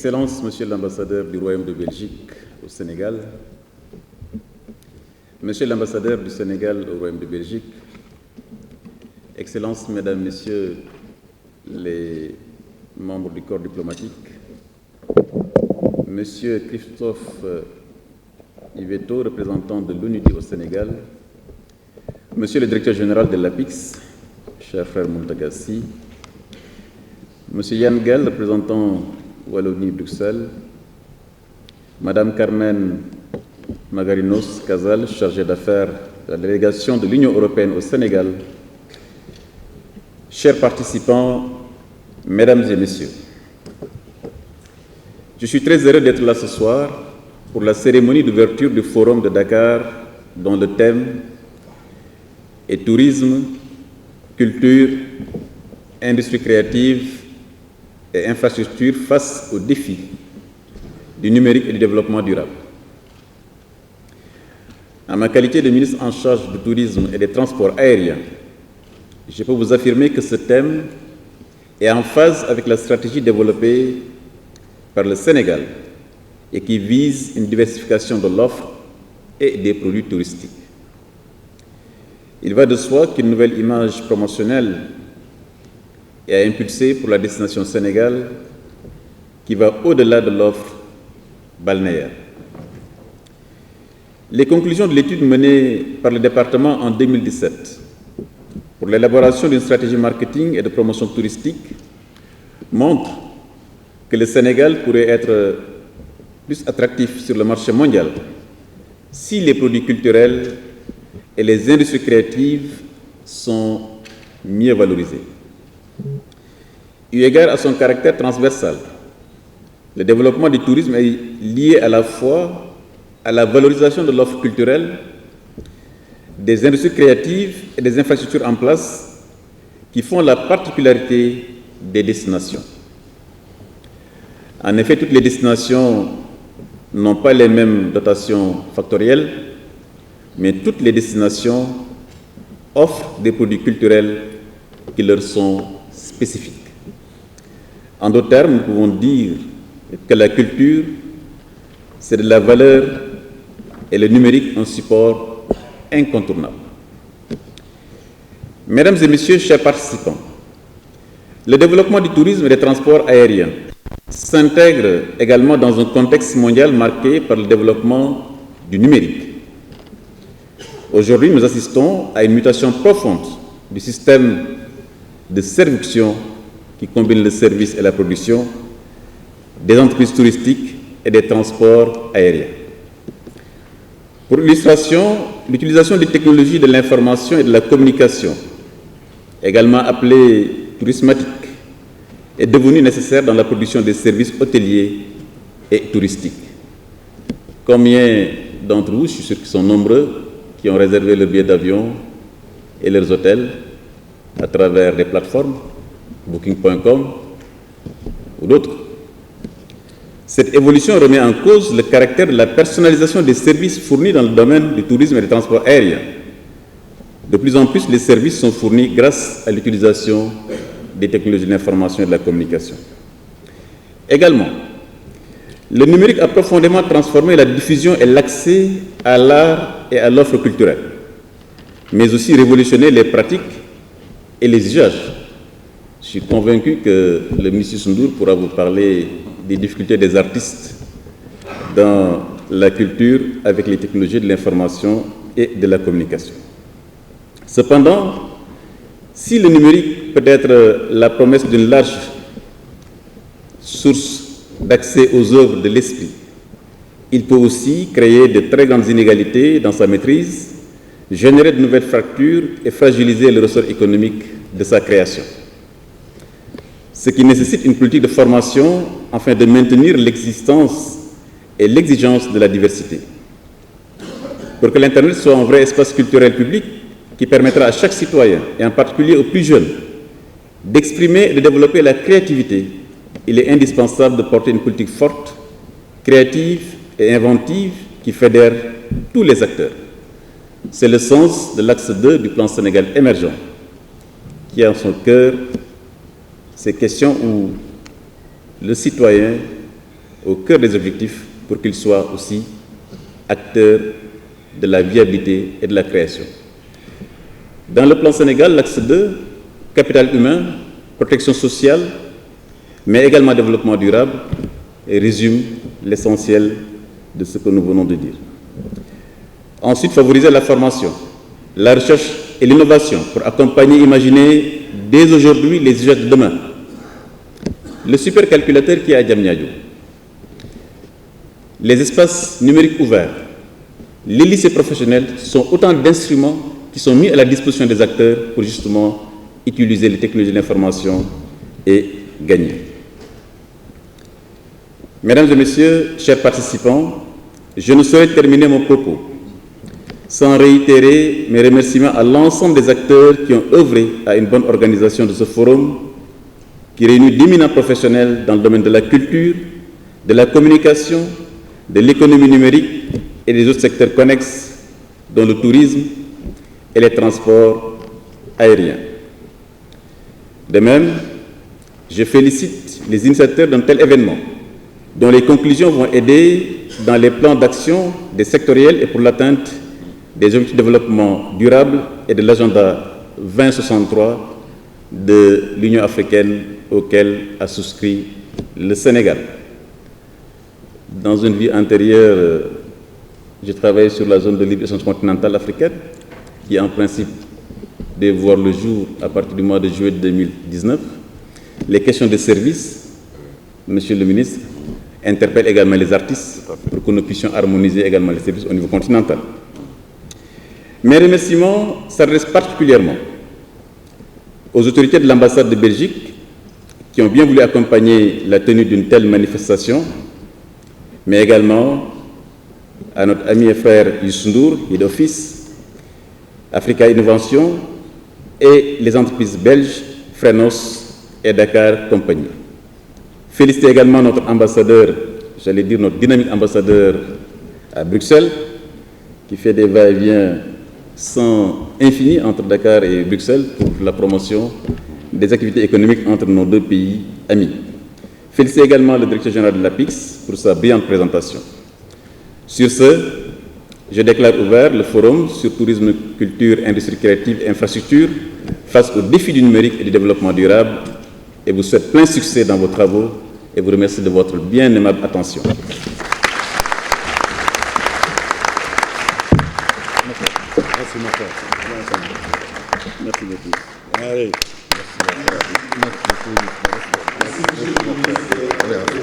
Excellences, Monsieur l'ambassadeur du Royaume de Belgique au Sénégal, Monsieur l'ambassadeur du Sénégal au Royaume de Belgique, Excellences, Mesdames, Messieurs les membres du corps diplomatique, Monsieur Christophe Yvetot, représentant de l'ONUDI au Sénégal, Monsieur le directeur général de l'APIX, cher frère Moutagassi, Monsieur Yann Gall, représentant Wallonie-Bruxelles, Madame Carmen Magarinos Casal, chargée d'affaires de la délégation de l'Union européenne au Sénégal, chers participants, Mesdames et Messieurs, je suis très heureux d'être là ce soir pour la cérémonie d'ouverture du Forum de Dakar dont le thème est tourisme, culture, industrie créative et infrastructures face aux défis du numérique et du développement durable. En ma qualité de ministre en charge du tourisme et des transports aériens, je peux vous affirmer que ce thème est en phase avec la stratégie développée par le Sénégal et qui vise une diversification de l'offre et des produits touristiques. Il va de soi qu'une nouvelle image promotionnelle est à impulser pour la destination Sénégal qui va au-delà de l'offre balnéaire. Les conclusions de l'étude menée par le département en 2017 pour l'élaboration d'une stratégie marketing et de promotion touristique montrent que le Sénégal pourrait être plus attractif sur le marché mondial si les produits culturels et les industries créatives sont mieux valorisés. Eu égard à son caractère transversal, le développement du tourisme est lié à la fois à la valorisation de l'offre culturelle, des industries créatives et des infrastructures en place qui font la particularité des destinations. En effet, toutes les destinations n'ont pas les mêmes dotations factorielles, mais toutes les destinations offrent des produits culturels qui leur sont spécifiques. En d'autres termes, nous pouvons dire que la culture, c'est de la valeur et le numérique un support incontournable. Mesdames et Messieurs, chers participants, le développement du tourisme et des transports aériens s'intègre également dans un contexte mondial marqué par le développement du numérique. Aujourd'hui, nous assistons à une mutation profonde du système de séduction qui combine le service et la production, des entreprises touristiques et des transports aériens. Pour illustration, l'utilisation des technologies de l'information et de la communication, également appelée tourismatique, est devenue nécessaire dans la production des services hôteliers et touristiques. Combien d'entre vous, je suis sûr qu'ils sont nombreux, qui ont réservé leurs billets d'avion et leurs hôtels à travers des plateformes, Booking.com ou d'autres. Cette évolution remet en cause le caractère de la personnalisation des services fournis dans le domaine du tourisme et des transports aériens. De plus en plus, les services sont fournis grâce à l'utilisation des technologies de l'information et de la communication. Également, le numérique a profondément transformé la diffusion et l'accès à l'art et à l'offre culturelle, mais aussi révolutionné les pratiques et les usages. Je suis convaincu que le ministre Sundour pourra vous parler des difficultés des artistes dans la culture avec les technologies de l'information et de la communication. Cependant, si le numérique peut être la promesse d'une large source d'accès aux œuvres de l'esprit, il peut aussi créer de très grandes inégalités dans sa maîtrise, générer de nouvelles fractures et fragiliser le ressort économique de sa création. Ce qui nécessite une politique de formation afin de maintenir l'existence et l'exigence de la diversité. Pour que l'Internet soit un vrai espace culturel public qui permettra à chaque citoyen, et en particulier aux plus jeunes, d'exprimer et de développer la créativité, il est indispensable de porter une politique forte, créative et inventive qui fédère tous les acteurs. C'est le sens de l'axe 2 du plan Sénégal émergent, qui a en son cœur ces questions où le citoyen au cœur des objectifs pour qu'ils soient aussi acteurs de la viabilité et de la création. Dans le plan Sénégal, l'axe 2, capital humain, protection sociale, mais également développement durable, résume l'essentiel de ce que nous venons de dire. Ensuite, favoriser la formation, la recherche et l'innovation pour accompagner et imaginer dès aujourd'hui les usages de demain. Le supercalculateur qui est à Diamniadio, les espaces numériques ouverts, les lycées professionnels sont autant d'instruments qui sont mis à la disposition des acteurs pour justement utiliser les technologies de l'information et gagner. Mesdames et messieurs, chers participants, je ne saurais terminer mon propos sans réitérer mes remerciements à l'ensemble des acteurs qui ont œuvré à une bonne organisation de ce forum qui réunit d'éminents professionnels dans le domaine de la culture, de la communication, de l'économie numérique et des autres secteurs connexes, dont le tourisme et les transports aériens. De même, je félicite les initiateurs d'un tel événement, dont les conclusions vont aider dans les plans d'action des sectoriels et pour l'atteinte des objectifs de développement durable et de l'agenda 2063 de l'Union africaine auquel a souscrit le Sénégal. Dans une vie antérieure, j'ai travaillé sur la zone de libre-échange continentale africaine, qui en principe devait voir le jour à partir du mois de juillet 2019. Les questions de service, Monsieur le ministre, interpellent également les artistes pour que nous puissions harmoniser également les services au niveau continental. Mes remerciements s'adressent particulièrement aux autorités de l'ambassade de Belgique qui ont bien voulu accompagner la tenue d'une telle manifestation, mais également à notre ami et frère Youssou Ndour, Head Office, Africa Innovation et les entreprises belges Frenos et Dakar Compagnie. Féliciter également notre ambassadeur, j'allais dire notre dynamique ambassadeur à Bruxelles, qui fait des va-et-vient sans infini entre Dakar et Bruxelles pour la promotion des activités économiques entre nos deux pays amis. Féliciter également le directeur général de l'APIX pour sa brillante présentation. Sur ce, je déclare ouvert le forum sur tourisme, culture, industrie créative et infrastructure face aux défis du numérique et du développement durable et vous souhaite plein succès dans vos travaux et vous remercie de votre bien aimable attention. Merci beaucoup. Allez. Merci beaucoup.